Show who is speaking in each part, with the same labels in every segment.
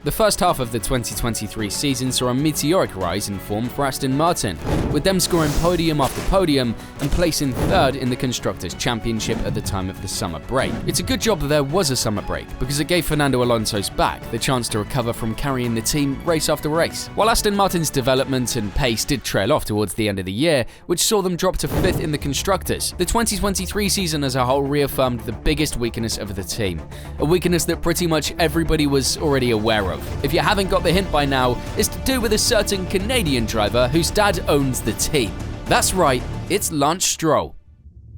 Speaker 1: The first half of the 2023 season saw a meteoric rise in form for Aston Martin, with them scoring podium after podium and placing third in the Constructors' Championship at the time of the summer break. It's a good job that there was a summer break, because it gave Fernando Alonso's back the chance to recover from carrying the team race after race. While Aston Martin's development and pace did trail off towards the end of the year, which saw them drop to 5th in the Constructors, the 2023 season as a whole reaffirmed the biggest weakness of the team, a weakness that pretty much everybody was already aware of. If you haven't got the hint by now, it's to do with a certain Canadian driver whose dad owns the team. That's right, it's Lance Stroll.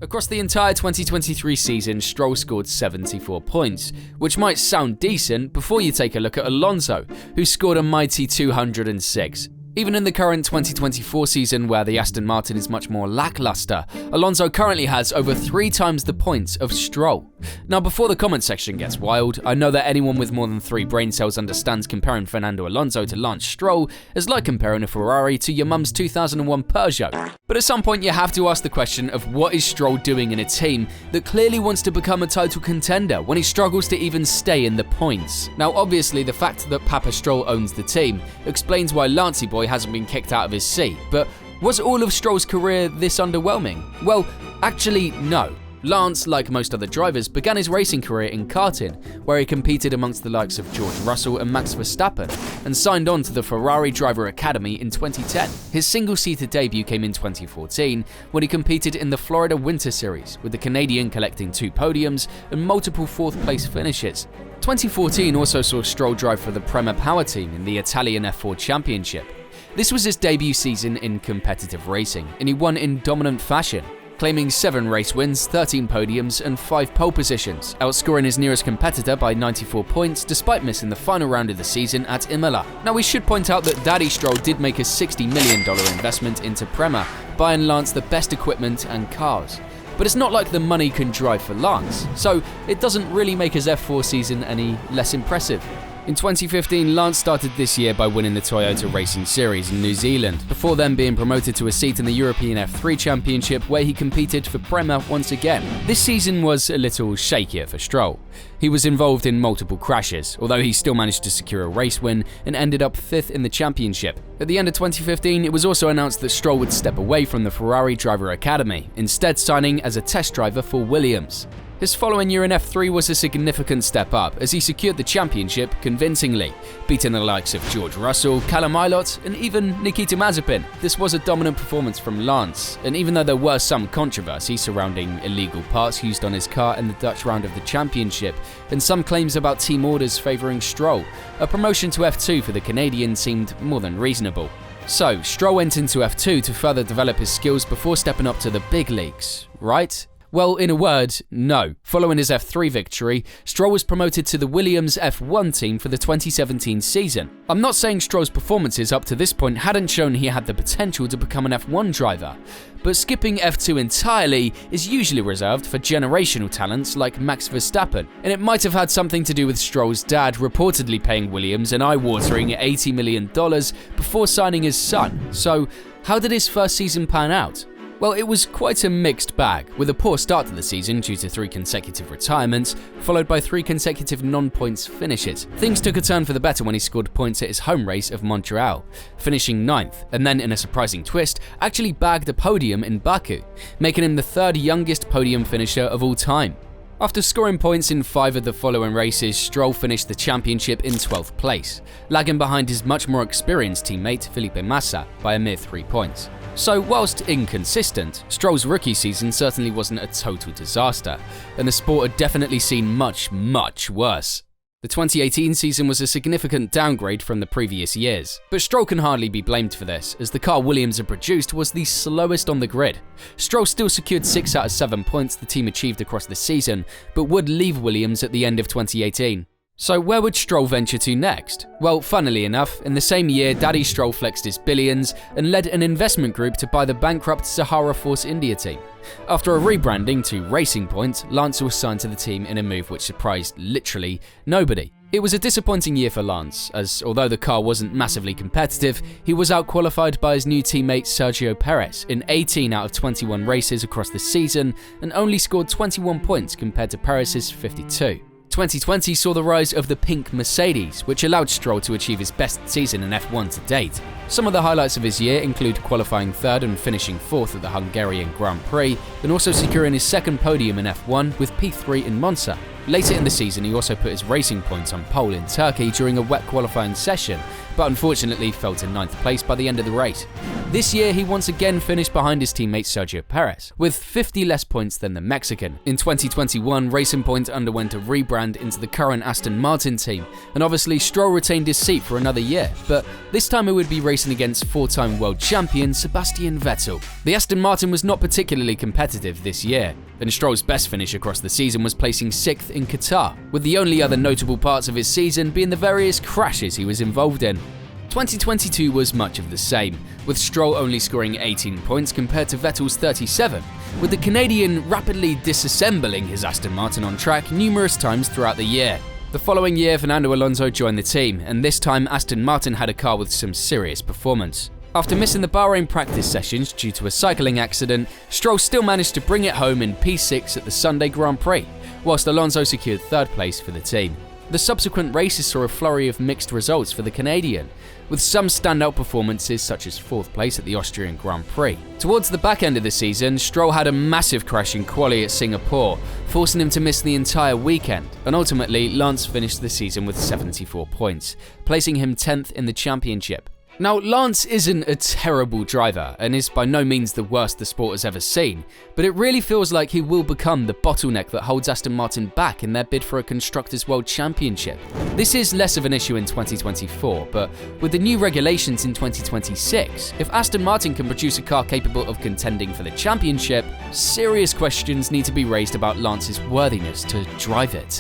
Speaker 1: Across the entire 2023 season, Stroll scored 74 points, which might sound decent before you take a look at Alonso, who scored a mighty 206. Even in the current 2024 season, where the Aston Martin is much more lackluster, Alonso currently has over 3 times the points of Stroll. Now, before the comment section gets wild, I know that anyone with more than 3 brain cells understands comparing Fernando Alonso to Lance Stroll is like comparing a Ferrari to your mum's 2001 Peugeot. But at some point you have to ask the question of what is Stroll doing in a team that clearly wants to become a title contender when he struggles to even stay in the points. Now, obviously the fact that Papa Stroll owns the team explains why Lancey boy hasn't been kicked out of his seat, but was all of Stroll's career this underwhelming? Well, actually no. Lance, like most other drivers, began his racing career in karting, where he competed amongst the likes of George Russell and Max Verstappen, and signed on to the Ferrari Driver Academy in 2010. His single-seater debut came in 2014, when he competed in the Florida Winter Series, with the Canadian collecting 2 podiums and multiple 4th-place finishes. 2014 also saw Stroll drive for the Prema Power Team in the Italian F4 Championship. This was his debut season in competitive racing, and he won in dominant fashion, claiming 7 race wins, 13 podiums, and 5 pole positions, outscoring his nearest competitor by 94 points despite missing the final round of the season at Imola. Now, we should point out that Daddy Stroll did make a $60 million investment into Prema, buying Lance the best equipment and cars. But it's not like the money can drive for Lance, so it doesn't really make his F4 season any less impressive. In 2015, Lance started this year by winning the Toyota Racing Series in New Zealand, before then being promoted to a seat in the European F3 Championship, where he competed for Prema once again. This season was a little shakier for Stroll. He was involved in multiple crashes, although he still managed to secure a race win and ended up 5th in the championship. At the end of 2015, it was also announced that Stroll would step away from the Ferrari Driver Academy, instead signing as a test driver for Williams. His following year in F3 was a significant step up, as he secured the championship convincingly, beating the likes of George Russell, Callum Ilott, and even Nikita Mazepin. This was a dominant performance from Lance, and even though there were some controversy surrounding illegal parts used on his car in the Dutch round of the championship, and some claims about team orders favouring Stroll, a promotion to F2 for the Canadian seemed more than reasonable. So, Stroll went into F2 to further develop his skills before stepping up to the big leagues, right? Well, in a word, no. Following his F3 victory, Stroll was promoted to the Williams F1 team for the 2017 season. I'm not saying Stroll's performances up to this point hadn't shown he had the potential to become an F1 driver, but skipping F2 entirely is usually reserved for generational talents like Max Verstappen, and it might have had something to do with Stroll's dad reportedly paying Williams an eye-watering $80 million before signing his son. So, how did his first season pan out? Well, it was quite a mixed bag, with a poor start to the season due to 3 consecutive retirements, followed by 3 consecutive non-points finishes. Things took a turn for the better when he scored points at his home race of Montreal, finishing 9th, and then in a surprising twist, actually bagged a podium in Baku, making him the 3rd youngest podium finisher of all time. After scoring points in 5 of the following races, Stroll finished the championship in 12th place, lagging behind his much more experienced teammate Felipe Massa by a mere 3 points. So, whilst inconsistent, Stroll's rookie season certainly wasn't a total disaster, and the sport had definitely seen much, much worse. The 2018 season was a significant downgrade from the previous years, but Stroll can hardly be blamed for this, as the car Williams had produced was the slowest on the grid. Stroll still secured 6 out of 7 points the team achieved across the season, but would leave Williams at the end of 2018. So where would Stroll venture to next? Well, funnily enough, in the same year, Daddy Stroll flexed his billions and led an investment group to buy the bankrupt Sahara Force India team. After a rebranding to Racing Point, Lance was signed to the team in a move which surprised literally nobody. It was a disappointing year for Lance, as although the car wasn't massively competitive, he was outqualified by his new teammate Sergio Perez in 18 out of 21 races across the season and only scored 21 points compared to Perez's 52. 2020 saw the rise of the pink Mercedes, which allowed Stroll to achieve his best season in F1 to date. Some of the highlights of his year include qualifying third and finishing fourth at the Hungarian Grand Prix, and also securing his second podium in F1 with P3 in Monza. Later in the season, he also put his racing points on pole in Turkey during a wet qualifying session, but unfortunately fell to 9th place by the end of the race. This year, he once again finished behind his teammate Sergio Perez, with 50 less points than the Mexican. In 2021, Racing Point underwent a rebrand into the current Aston Martin team, and obviously Stroll retained his seat for another year, but this time he would be racing against four-time world champion Sebastian Vettel. The Aston Martin was not particularly competitive this year, and Stroll's best finish across the season was placing 6th in Qatar, with the only other notable parts of his season being the various crashes he was involved in. 2022 was much of the same, with Stroll only scoring 18 points compared to Vettel's 37, with the Canadian rapidly disassembling his Aston Martin on track numerous times throughout the year. The following year, Fernando Alonso joined the team, and this time Aston Martin had a car with some serious performance. After missing the Bahrain practice sessions due to a cycling accident, Stroll still managed to bring it home in P6 at the Sunday Grand Prix, whilst Alonso secured third place for the team. The subsequent races saw a flurry of mixed results for the Canadian, with some standout performances such as 4th place at the Austrian Grand Prix. Towards the back end of the season, Stroll had a massive crash in quali at Singapore, forcing him to miss the entire weekend, and ultimately Lance finished the season with 74 points, placing him 10th in the championship. Now, Lance isn't a terrible driver and is by no means the worst the sport has ever seen, but it really feels like he will become the bottleneck that holds Aston Martin back in their bid for a Constructors' World Championship. This is less of an issue in 2024, but with the new regulations in 2026, if Aston Martin can produce a car capable of contending for the championship, serious questions need to be raised about Lance's worthiness to drive it.